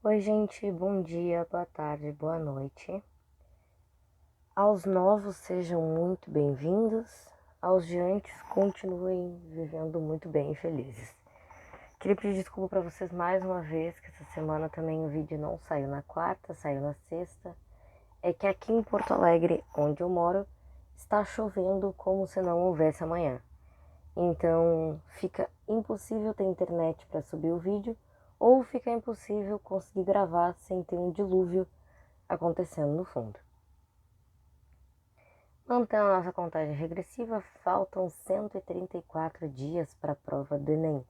Oi, gente, bom dia, boa tarde, boa noite. Aos novos, sejam muito bem-vindos. Aos de antes, continuem vivendo muito bem e felizes. Queria pedir desculpa para vocês mais uma vez, que essa semana também o vídeo não saiu na quarta, saiu na sexta. É que aqui em Porto Alegre, onde eu moro, está chovendo como se não houvesse amanhã. Então fica impossível ter internet para subir o vídeo ou fica impossível conseguir gravar sem ter um dilúvio acontecendo no fundo. Mantendo a nossa contagem regressiva, faltam 134 dias para a prova do Enem.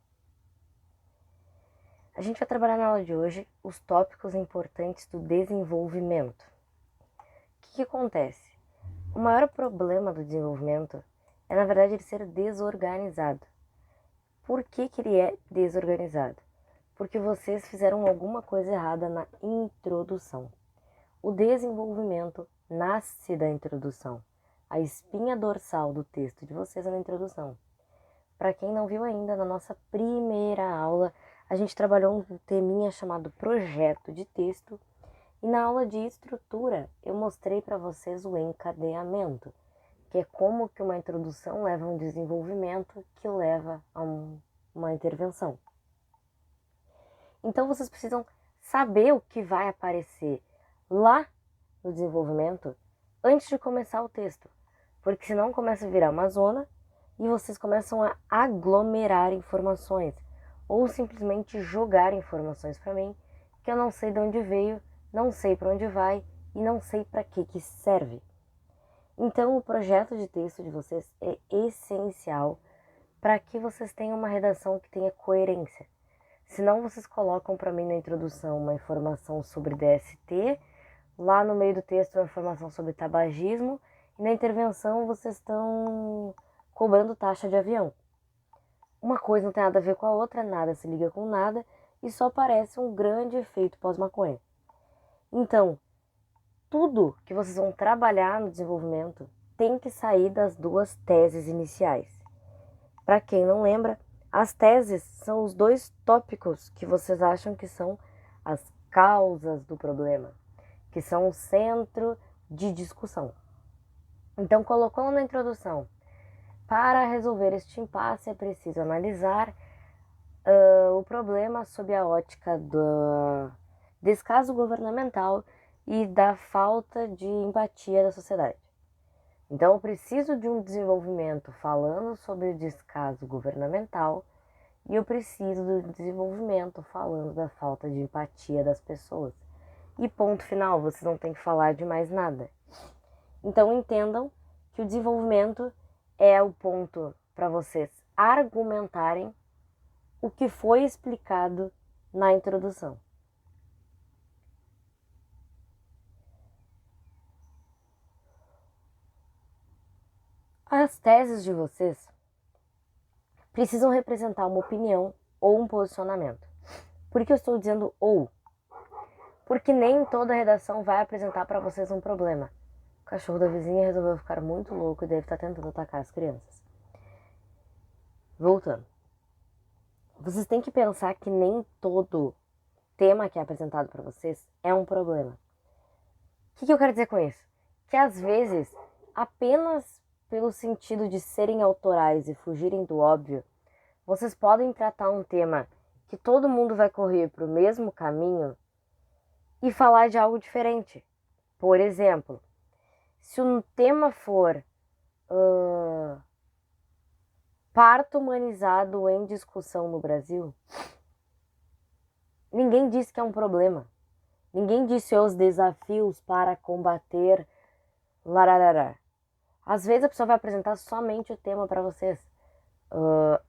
A gente vai trabalhar na aula de hoje os tópicos importantes do desenvolvimento. O que acontece? O maior problema do desenvolvimento é, na verdade, ele ser desorganizado. Por que ele é desorganizado? Porque vocês fizeram alguma coisa errada na introdução. O desenvolvimento nasce da introdução. A espinha dorsal do texto de vocês é na introdução. Para quem não viu ainda, na nossa primeira aula, a gente trabalhou um teminha chamado projeto de texto. E na aula de estrutura, eu mostrei para vocês o encadeamento, que é como que uma introdução leva a um desenvolvimento que leva a uma intervenção. Então vocês precisam saber o que vai aparecer lá no desenvolvimento antes de começar o texto, porque senão começa a virar uma zona e vocês começam a aglomerar informações ou simplesmente jogar informações para mim que eu não sei de onde veio, não sei para onde vai e não sei para que serve. Então o projeto de texto de vocês é essencial para que vocês tenham uma redação que tenha coerência. Senão vocês colocam para mim na introdução uma informação sobre DST, lá no meio do texto uma informação sobre tabagismo e na intervenção vocês estão cobrando taxa de avião. Uma coisa não tem nada a ver com a outra, nada se liga com nada e só parece um grande efeito pós-maconha. Então, tudo que vocês vão trabalhar no desenvolvimento tem que sair das duas teses iniciais. Para quem não lembra, as teses são os dois tópicos que vocês acham que são as causas do problema, que são o centro de discussão. Então, colocou na introdução, para resolver este impasse é preciso analisar o problema sob a ótica do descaso governamental e da falta de empatia da sociedade. Então, eu preciso de um desenvolvimento falando sobre o descaso governamental e eu preciso do desenvolvimento falando da falta de empatia das pessoas. E ponto final, vocês não têm que falar de mais nada. Então, entendam que o desenvolvimento é o ponto para vocês argumentarem o que foi explicado na introdução. As teses de vocês precisam representar uma opinião ou um posicionamento. Por que eu estou dizendo ou? Porque nem toda redação vai apresentar para vocês um problema. O cachorro da vizinha resolveu ficar muito louco e deve estar tentando atacar as crianças. Voltando. Vocês têm que pensar que nem todo tema que é apresentado para vocês é um problema. O que eu quero dizer com isso? Que às vezes, apenas pelo sentido de serem autorais e fugirem do óbvio, vocês podem tratar um tema que todo mundo vai correr para o mesmo caminho e falar de algo diferente. Por exemplo, se um tema for parto humanizado em discussão no Brasil, ninguém disse que é um problema. Ninguém disse os desafios para combater lararará. Às vezes a pessoa vai apresentar somente o tema para vocês.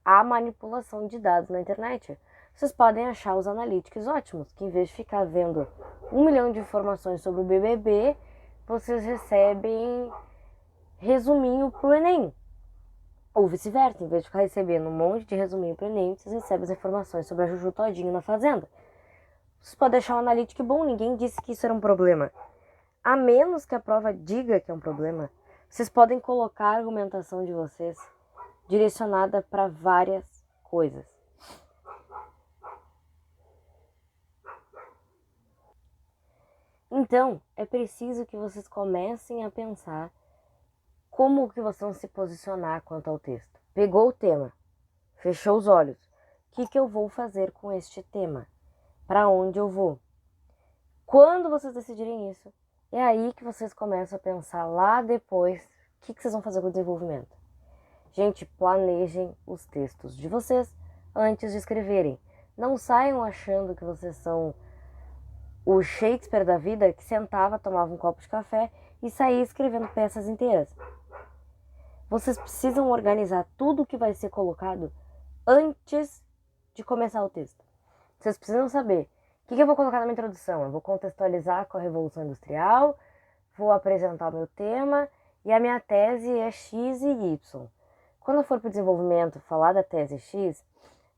Há manipulação de dados na internet. Vocês podem achar os analytics ótimos, que em vez de ficar vendo 1 milhão de informações sobre o BBB, vocês recebem resuminho pro Enem. Ou vice-versa, em vez de ficar recebendo um monte de resuminho pro Enem, vocês recebem as informações sobre a Juju Todinho na Fazenda. Vocês podem deixar o analytic bom, ninguém disse que isso era um problema. A menos que a prova diga que é um problema, vocês podem colocar a argumentação de vocês direcionada para várias coisas. Então, é preciso que vocês comecem a pensar como que vocês vão se posicionar quanto ao texto. Pegou o tema, fechou os olhos. O que eu vou fazer com este tema? Para onde eu vou? Quando vocês decidirem isso, é aí que vocês começam a pensar lá depois o que vocês vão fazer com o desenvolvimento. Gente, planejem os textos de vocês antes de escreverem. Não saiam achando que vocês são o Shakespeare da vida que sentava, tomava um copo de café e saía escrevendo peças inteiras. Vocês precisam organizar tudo que vai ser colocado antes de começar o texto. Vocês precisam saber o que eu vou colocar na minha introdução. Eu vou contextualizar com a Revolução Industrial, vou apresentar o meu tema e a minha tese é X e Y. Quando eu for para o desenvolvimento falar da tese X,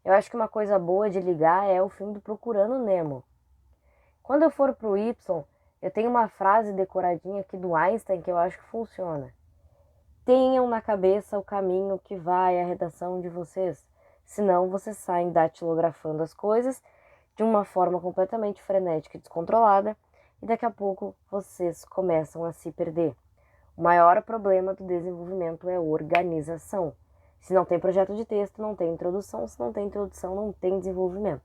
eu acho que uma coisa boa de ligar é o filme do Procurando Nemo. Quando eu for para o Y, eu tenho uma frase decoradinha aqui do Einstein que eu acho que funciona. Tenham na cabeça o caminho que vai à redação de vocês, senão vocês saem datilografando as coisas de uma forma completamente frenética e descontrolada e daqui a pouco vocês começam a se perder. O maior problema do desenvolvimento é organização. Se não tem projeto de texto, não tem introdução. Se não tem introdução, não tem desenvolvimento.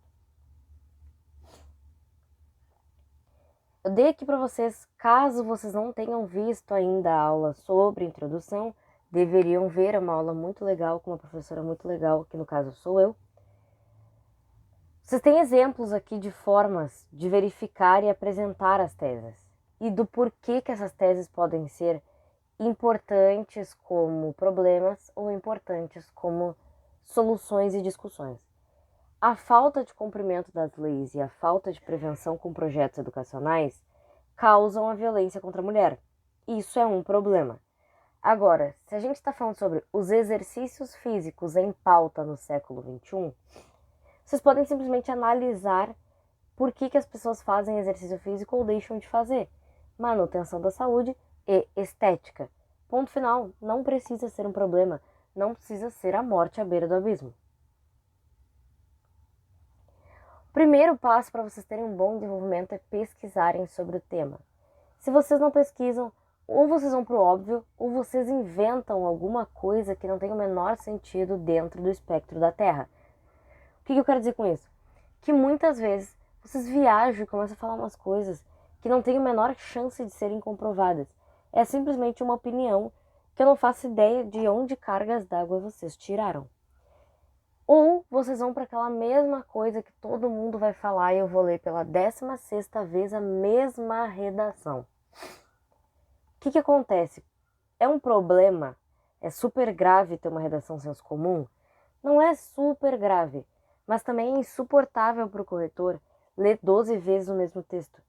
Eu dei aqui para vocês, caso vocês não tenham visto ainda a aula sobre introdução, deveriam ver, é uma aula muito legal, com uma professora muito legal, que no caso sou eu. Vocês têm exemplos aqui de formas de verificar e apresentar as teses e do porquê que essas teses podem ser importantes como problemas ou importantes como soluções e discussões. A falta de cumprimento das leis e a falta de prevenção com projetos educacionais causam a violência contra a mulher. Isso é um problema. Agora, se a gente está falando sobre os exercícios físicos em pauta no século XXI, vocês podem simplesmente analisar por que as pessoas fazem exercício físico ou deixam de fazer. Manutenção da saúde e estética. Ponto final. Não precisa ser um problema. Não precisa ser a morte à beira do abismo. O primeiro passo para vocês terem um bom desenvolvimento é pesquisarem sobre o tema. Se vocês não pesquisam, ou vocês vão para o óbvio, ou vocês inventam alguma coisa que não tem o menor sentido dentro do espectro da Terra. O que eu quero dizer com isso? Que muitas vezes vocês viajam e começam a falar umas coisas que não têm a menor chance de serem comprovadas. É simplesmente uma opinião que eu não faço ideia de onde cargas d'água vocês tiraram. Ou vocês vão para aquela mesma coisa que todo mundo vai falar e eu vou ler pela 16ª vez a mesma redação. O que acontece? É um problema? É super grave ter uma redação senso comum? Não é super grave, mas também é insuportável para o corretor ler 12 vezes o mesmo texto.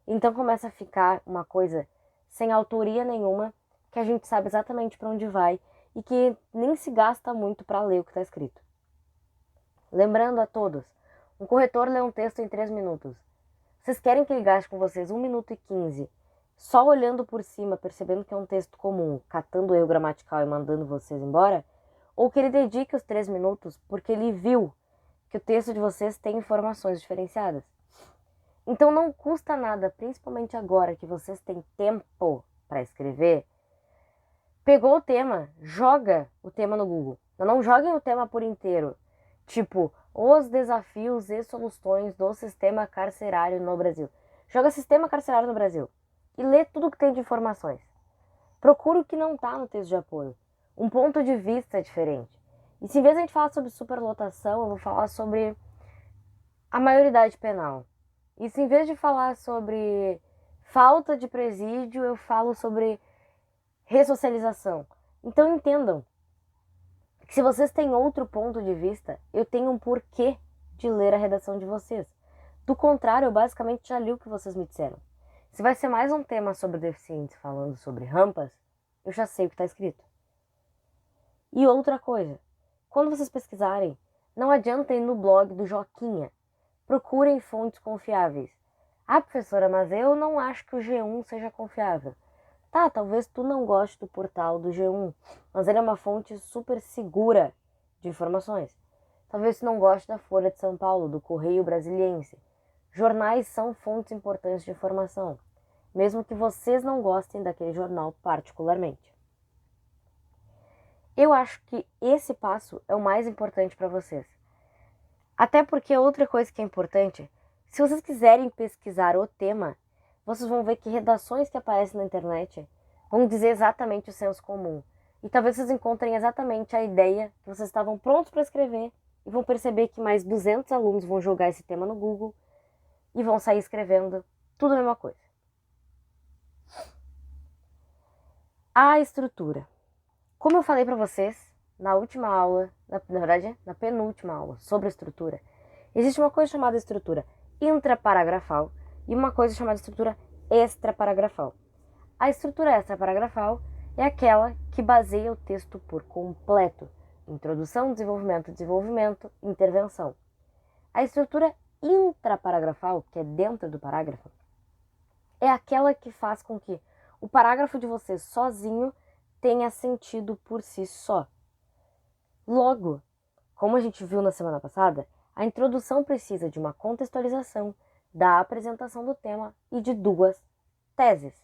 Então começa a ficar uma coisa sem autoria nenhuma, que a gente sabe exatamente para onde vai e que nem se gasta muito para ler o que está escrito. Lembrando a todos, um corretor lê um texto em 3 minutos. Vocês querem que ele gaste com vocês 1 minuto e 15, só olhando por cima, percebendo que é um texto comum, catando o erro gramatical e mandando vocês embora? Ou que ele dedique os 3 minutos porque ele viu que o texto de vocês tem informações diferenciadas? Então não custa nada, principalmente agora que vocês têm tempo para escrever. Pegou o tema, joga o tema no Google. Não joguem o tema por inteiro. Tipo, os desafios e soluções do sistema carcerário no Brasil. Joga sistema carcerário no Brasil e lê tudo que tem de informações. Procura o que não está no texto de apoio. Um ponto de vista diferente. E se em vez de a gente falar sobre superlotação, eu vou falar sobre a maioridade penal. E se em vez de falar sobre falta de presídio, eu falo sobre ressocialização. Então entendam que se vocês têm outro ponto de vista, eu tenho um porquê de ler a redação de vocês. Do contrário, eu basicamente já li o que vocês me disseram. Se vai ser mais um tema sobre deficientes falando sobre rampas, eu já sei o que está escrito. E outra coisa, quando vocês pesquisarem, não adianta ir no blog do Joquinha. Procurem fontes confiáveis. Ah, professora, mas eu não acho que o G1 seja confiável. Tá, talvez tu não goste do portal do G1, mas ele é uma fonte super segura de informações. Talvez tu não goste da Folha de São Paulo, do Correio Brasiliense. Jornais são fontes importantes de informação. mesmo que vocês não gostem daquele jornal particularmente. Eu acho que esse passo é o mais importante para vocês. Até porque outra coisa que é importante, se vocês quiserem pesquisar o tema, vocês vão ver que redações que aparecem na internet vão dizer exatamente o senso comum. E talvez vocês encontrem exatamente a ideia que vocês estavam prontos para escrever e vão perceber que mais 200 alunos vão jogar esse tema no Google e vão sair escrevendo tudo a mesma coisa. A estrutura. Como eu falei para vocês na última aula, na verdade, na penúltima aula sobre estrutura, existe uma coisa chamada estrutura intraparagrafal e uma coisa chamada estrutura extraparagrafal. A estrutura extraparagrafal é aquela que baseia o texto por completo: introdução, desenvolvimento, intervenção. A estrutura intraparagrafal, que é dentro do parágrafo, é aquela que faz com que o parágrafo de vocês sozinho tenha sentido por si só. Logo, como a gente viu na semana passada, a introdução precisa de uma contextualização, da apresentação do tema e de 2 teses.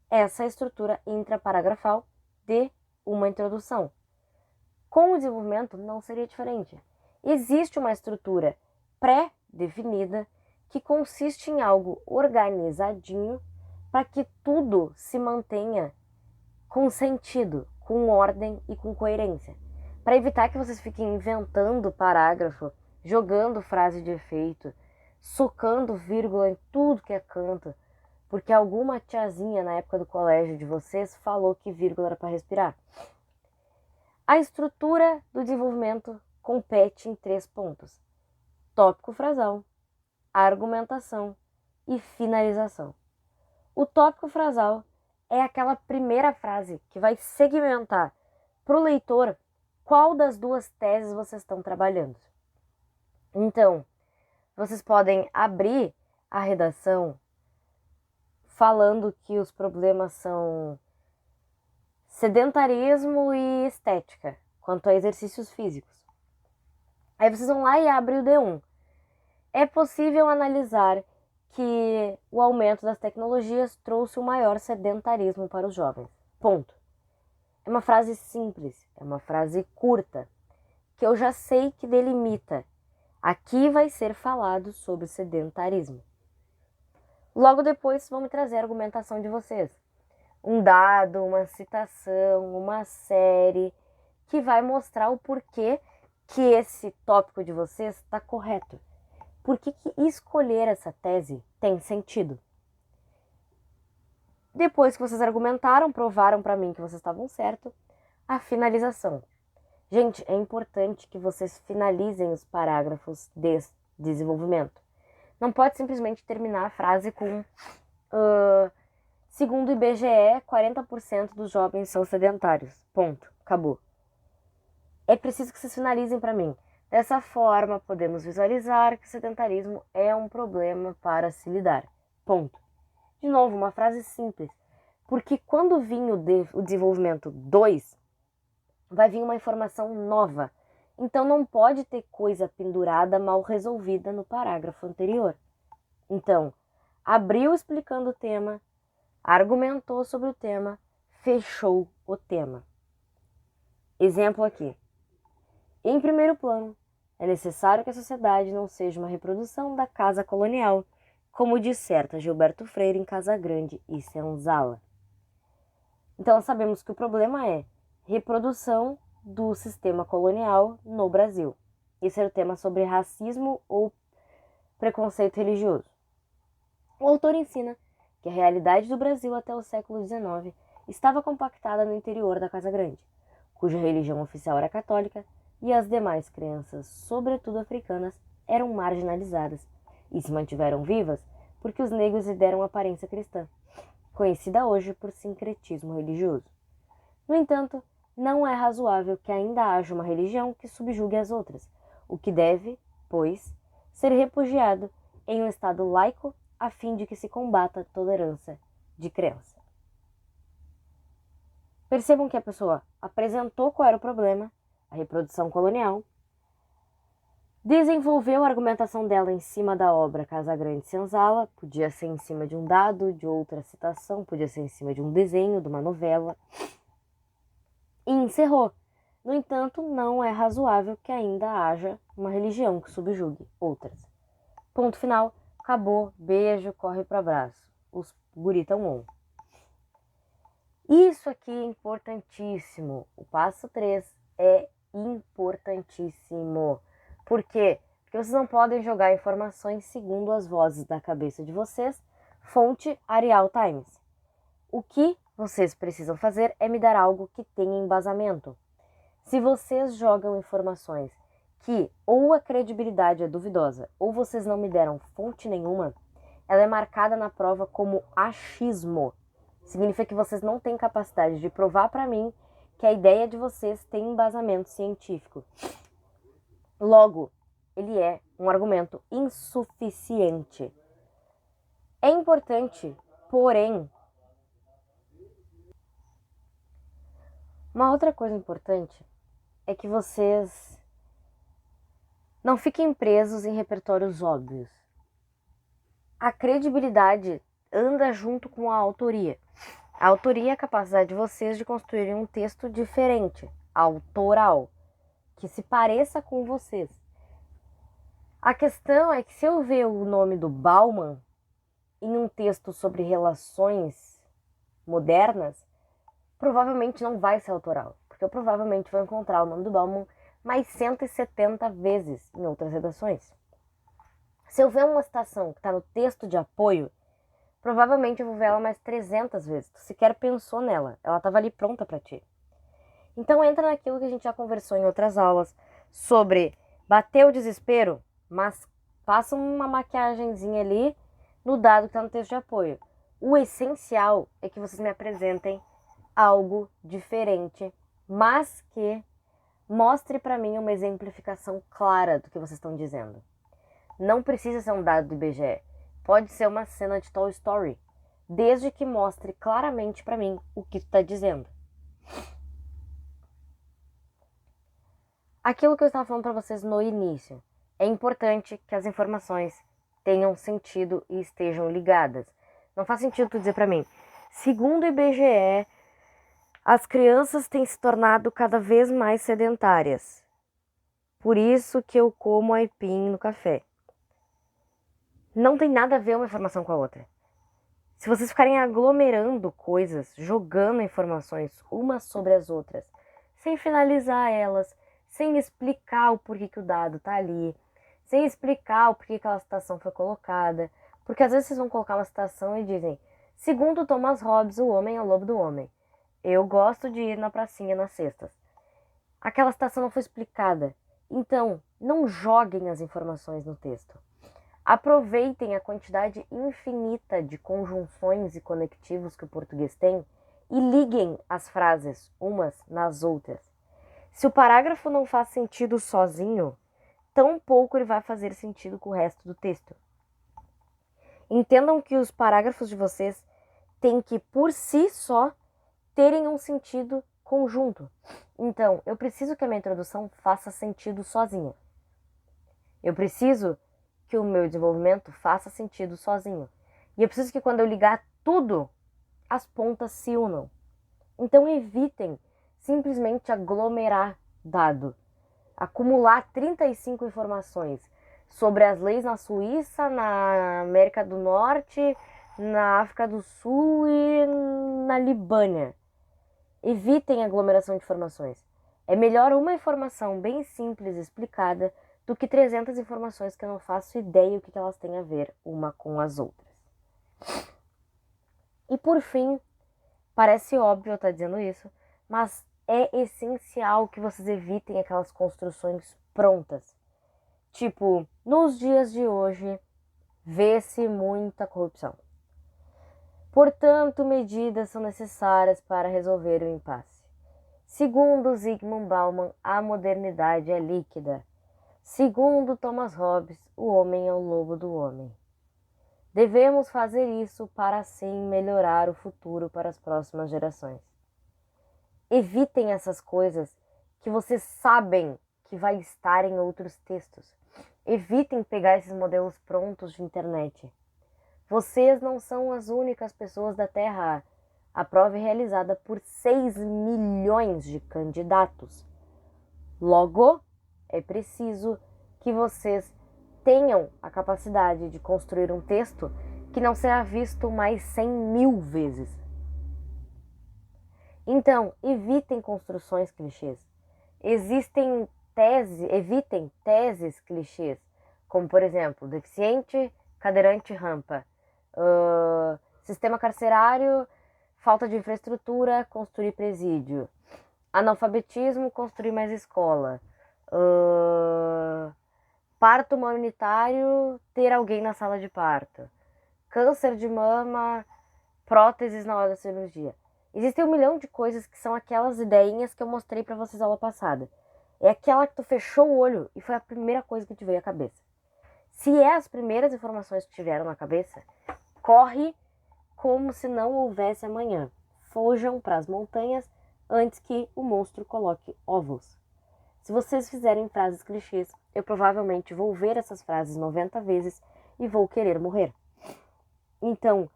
Essa é a estrutura intraparagrafal de uma introdução. Com o desenvolvimento não seria diferente. Existe uma estrutura pré-definida que consiste em algo organizadinho para que tudo se mantenha com sentido, com ordem e com coerência. Para evitar que vocês fiquem inventando parágrafo, jogando frase de efeito, socando vírgula em tudo que é canto, porque alguma tiazinha na época do colégio de vocês falou que vírgula era para respirar. A estrutura do desenvolvimento compete em 3 pontos: tópico frasal, argumentação e finalização. O tópico frasal é aquela primeira frase que vai segmentar para o leitor qual das 2 teses vocês estão trabalhando. Então, vocês podem abrir a redação falando que os problemas são sedentarismo e estética, quanto a exercícios físicos. Aí vocês vão lá e abrem o D1. É possível analisar que o aumento das tecnologias trouxe um maior sedentarismo para os jovens. Ponto. É uma frase simples, é uma frase curta, que eu já sei que delimita. Aqui vai ser falado sobre sedentarismo. Logo depois vão me trazer a argumentação de vocês. Um dado, uma citação, uma série, que vai mostrar o porquê que esse tópico de vocês está correto. Por que escolher essa tese tem sentido? Depois que vocês argumentaram, provaram para mim que vocês estavam certos, a finalização. Gente, é importante que vocês finalizem os parágrafos de desenvolvimento. Não pode simplesmente terminar a frase com segundo o IBGE, 40% dos jovens são sedentários. Ponto. Acabou. É preciso que vocês finalizem para mim. Dessa forma, podemos visualizar que o sedentarismo é um problema para se lidar. Ponto. De novo, uma frase simples. Porque quando vir o desenvolvimento 2, vai vir uma informação nova. Então não pode ter coisa pendurada mal resolvida no parágrafo anterior. Então, abriu explicando o tema, argumentou sobre o tema, fechou o tema. Exemplo aqui. Em primeiro plano, é necessário que a sociedade não seja uma reprodução da casa colonial, como disserta Gilberto Freire em Casa Grande e Senzala. Então sabemos que o problema é reprodução do sistema colonial no Brasil. Esse era o tema sobre racismo ou preconceito religioso. O autor ensina que a realidade do Brasil até o século XIX estava compactada no interior da Casa Grande, cuja religião oficial era católica, e as demais crenças, sobretudo africanas, eram marginalizadas e se mantiveram vivas porque os negros lhe deram aparência cristã, conhecida hoje por sincretismo religioso. No entanto, não é razoável que ainda haja uma religião que subjugue as outras, o que deve, pois, ser repudiado em um Estado laico a fim de que se combata a tolerância de crença. Percebam que a pessoa apresentou qual era o problema, a reprodução colonial, Desenvolveu a argumentação dela em cima da obra Casagrande Senzala, podia ser em cima de um dado, de outra citação, podia ser em cima de um desenho, de uma novela. E encerrou. No entanto, não é razoável que ainda haja uma religião que subjugue outras. Ponto final, acabou, beijo, corre pro abraço. Os guri tão on. Isso aqui é importantíssimo. O passo 3 é importantíssimo. Por quê? Porque vocês não podem jogar informações segundo as vozes da cabeça de vocês. Fonte Arial Times. O que vocês precisam fazer é me dar algo que tenha embasamento. Se vocês jogam informações que ou a credibilidade é duvidosa ou vocês não me deram fonte nenhuma, ela é marcada na prova como achismo. Significa que vocês não têm capacidade de provar para mim que a ideia de vocês tem embasamento científico. Logo, ele é um argumento insuficiente. É importante, porém, uma outra coisa importante é que vocês não fiquem presos em repertórios óbvios. A credibilidade anda junto com a autoria. A autoria é a capacidade de vocês de construírem um texto diferente, autoral, que se pareça com vocês. A questão é que se eu ver o nome do Bauman em um texto sobre relações modernas, provavelmente não vai ser autoral, porque eu provavelmente vou encontrar o nome do Bauman mais 170 vezes em outras redações. Se eu ver uma citação que está no texto de apoio, provavelmente eu vou ver ela mais 300 vezes. Tu sequer pensou nela, ela estava ali pronta para ti. Então entra naquilo que a gente já conversou em outras aulas sobre bater o desespero, mas faça uma maquiagenzinha ali no dado que está no texto de apoio. O essencial é que vocês me apresentem algo diferente, mas que mostre para mim uma exemplificação clara do que vocês estão dizendo. Não precisa ser um dado do IBGE, pode ser uma cena de Toy Story, desde que mostre claramente para mim o que tu está dizendo. Aquilo que eu estava falando para vocês no início, é importante que as informações tenham sentido e estejam ligadas. Não faz sentido tu dizer para mim, segundo o IBGE, as crianças têm se tornado cada vez mais sedentárias. Por isso que eu como aipim no café. Não tem nada a ver uma informação com a outra. Se vocês ficarem aglomerando coisas, jogando informações umas sobre as outras, sem finalizar elas, sem explicar o porquê que o dado tá ali, sem explicar o porquê que aquela citação foi colocada, porque às vezes vocês vão colocar uma citação e dizem, segundo Thomas Hobbes, o homem é o lobo do homem. Eu gosto de ir na pracinha nas sextas. Aquela citação não foi explicada. Então, não joguem as informações no texto. Aproveitem a quantidade infinita de conjunções e conectivos que o português tem e liguem as frases umas nas outras. Se o parágrafo não faz sentido sozinho, tão pouco ele vai fazer sentido com o resto do texto. Entendam que os parágrafos de vocês têm que, por si só, terem um sentido conjunto. Então, eu preciso que a minha introdução faça sentido sozinha. Eu preciso que o meu desenvolvimento faça sentido sozinho. E eu preciso que quando eu ligar tudo, as pontas se unam. Então evitem simplesmente aglomerar dado. Acumular 35 informações sobre as leis na Suíça, na América do Norte, na África do Sul e na Libânia. Evitem aglomeração de informações. É melhor uma informação bem simples explicada do que 300 informações que eu não faço ideia o que elas têm a ver uma com as outras. E por fim, parece óbvio eu estar dizendo isso, mas é essencial que vocês evitem aquelas construções prontas. Tipo, nos dias de hoje, vê-se muita corrupção. Portanto, medidas são necessárias para resolver o impasse. Segundo Zygmunt Bauman, a modernidade é líquida. Segundo Thomas Hobbes, o homem é o lobo do homem. Devemos fazer isso para assim melhorar o futuro para as próximas gerações. Evitem essas coisas que vocês sabem que vai estar em outros textos. Evitem pegar esses modelos prontos de internet. Vocês não são as únicas pessoas da Terra. A prova é realizada por 6 milhões de candidatos. Logo, é preciso que vocês tenham a capacidade de construir um texto que não será visto mais 100.000 vezes. Então, evitem construções clichês. Evitem teses clichês, como, por exemplo, deficiente, cadeirante, rampa, sistema carcerário, falta de infraestrutura, construir presídio, analfabetismo, construir mais escola, parto humanitário, ter alguém na sala de parto, câncer de mama, próteses na hora da cirurgia. Existem 1 milhão de coisas que são aquelas ideinhas que eu mostrei pra vocês na aula passada. É aquela que tu fechou o olho e foi a primeira coisa que te veio à cabeça. Se é as primeiras informações que te vieram na cabeça, corre como se não houvesse amanhã. Fujam para as montanhas antes que o monstro coloque ovos. Se vocês fizerem frases clichês, eu provavelmente vou ver essas frases 90 vezes e vou querer morrer. Então,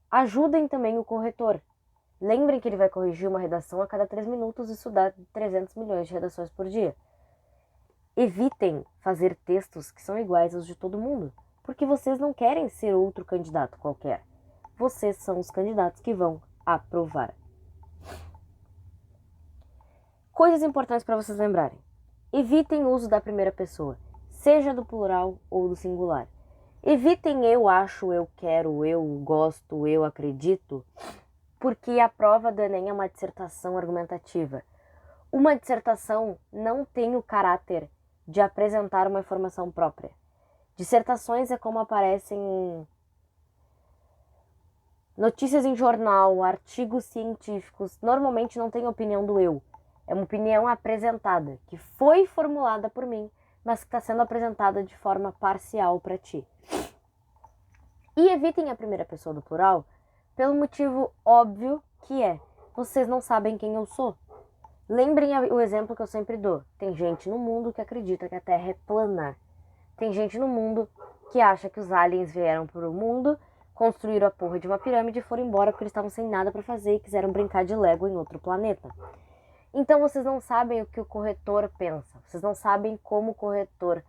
ajudem também o corretor. Lembrem que ele vai corrigir uma redação a cada 3 minutos e isso dá 300 milhões de redações por dia. Evitem fazer textos que são iguais aos de todo mundo, porque vocês não querem ser outro candidato qualquer. Vocês são os candidatos que vão aprovar. Coisas importantes para vocês lembrarem. Evitem o uso da primeira pessoa, seja do plural ou do singular. Evitem eu acho, eu quero, eu gosto, eu acredito, porque a prova do Enem é uma dissertação argumentativa. Uma dissertação não tem o caráter de apresentar uma informação própria. Dissertações é como aparecem notícias em jornal, artigos científicos. Normalmente não tem opinião do eu. É uma opinião apresentada, que foi formulada por mim, mas que está sendo apresentada de forma parcial para ti. E evitem a primeira pessoa do plural pelo motivo óbvio que é: vocês não sabem quem eu sou. Lembrem o exemplo que eu sempre dou. Tem gente no mundo que acredita que a Terra é plana. Tem gente no mundo que acha que os aliens vieram pro mundo, construíram a porra de uma pirâmide e foram embora porque eles estavam sem nada para fazer e quiseram brincar de Lego em outro planeta. Então vocês não sabem o que o corretor pensa. Vocês não sabem como o corretor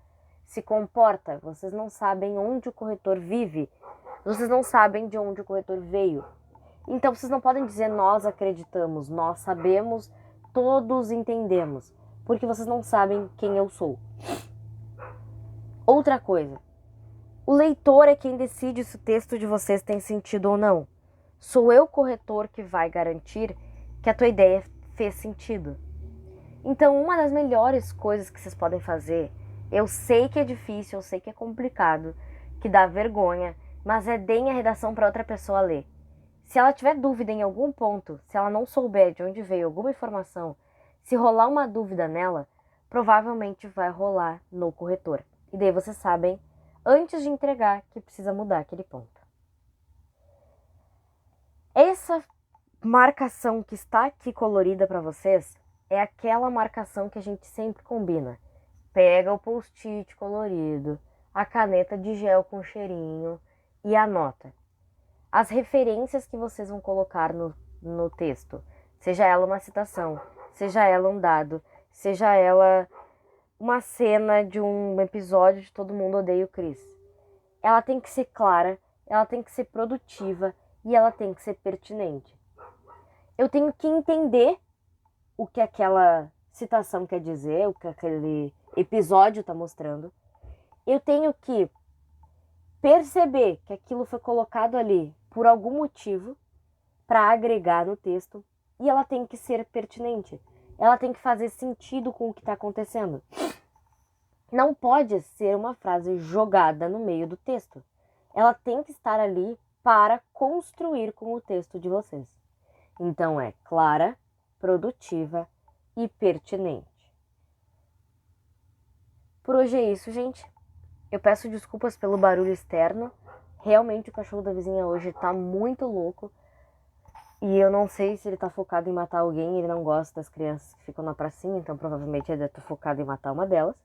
se comporta. Vocês não sabem onde o corretor vive. Vocês não sabem de onde o corretor veio. Então vocês não podem dizer nós acreditamos, nós sabemos, todos entendemos, porque vocês não sabem quem eu sou. Outra coisa, o leitor é quem decide se o texto de vocês tem sentido ou não. Sou eu, corretor, que vai garantir que a tua ideia fez sentido. Então, uma das melhores coisas que vocês podem fazer, eu sei que é difícil, eu sei que é complicado, que dá vergonha, mas deem a redação para outra pessoa ler. Se ela tiver dúvida em algum ponto, se ela não souber de onde veio alguma informação, se rolar uma dúvida nela, provavelmente vai rolar no corretor. E daí vocês sabem, antes de entregar, que precisa mudar aquele ponto. Essa marcação que está aqui colorida para vocês é aquela marcação que a gente sempre combina. Pega o post-it colorido, a caneta de gel com cheirinho e anota. As referências que vocês vão colocar no texto, seja ela uma citação, seja ela um dado, seja ela uma cena de um episódio de Todo Mundo Odeia o Chris. Ela tem que ser clara, ela tem que ser produtiva e ela tem que ser pertinente. Eu tenho que entender o que aquela citação quer dizer, o que aquele episódio está mostrando. Eu tenho que perceber que aquilo foi colocado ali por algum motivo para agregar no texto e ela tem que ser pertinente. Ela tem que fazer sentido com o que está acontecendo. Não pode ser uma frase jogada no meio do texto. Ela tem que estar ali para construir com o texto de vocês. Então é clara, produtiva e pertinente. Por hoje é isso, gente. Eu peço desculpas pelo barulho externo. Realmente o cachorro da vizinha hoje tá muito louco. E eu não sei se ele tá focado em matar alguém. Ele não gosta das crianças que ficam na pracinha. Então provavelmente ele deve estar focado em matar uma delas.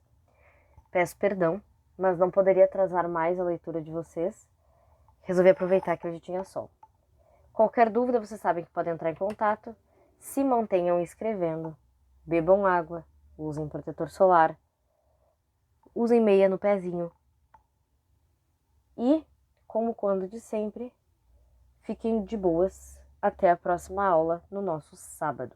Peço perdão. mas não poderia atrasar mais a leitura de vocês. Resolvi aproveitar que hoje tinha sol. Qualquer dúvida, vocês sabem que podem entrar em contato. Se mantenham escrevendo, bebam água, usem protetor solar, usem meia no pezinho. E, como quando de sempre, fiquem de boas até a próxima aula no nosso sábado.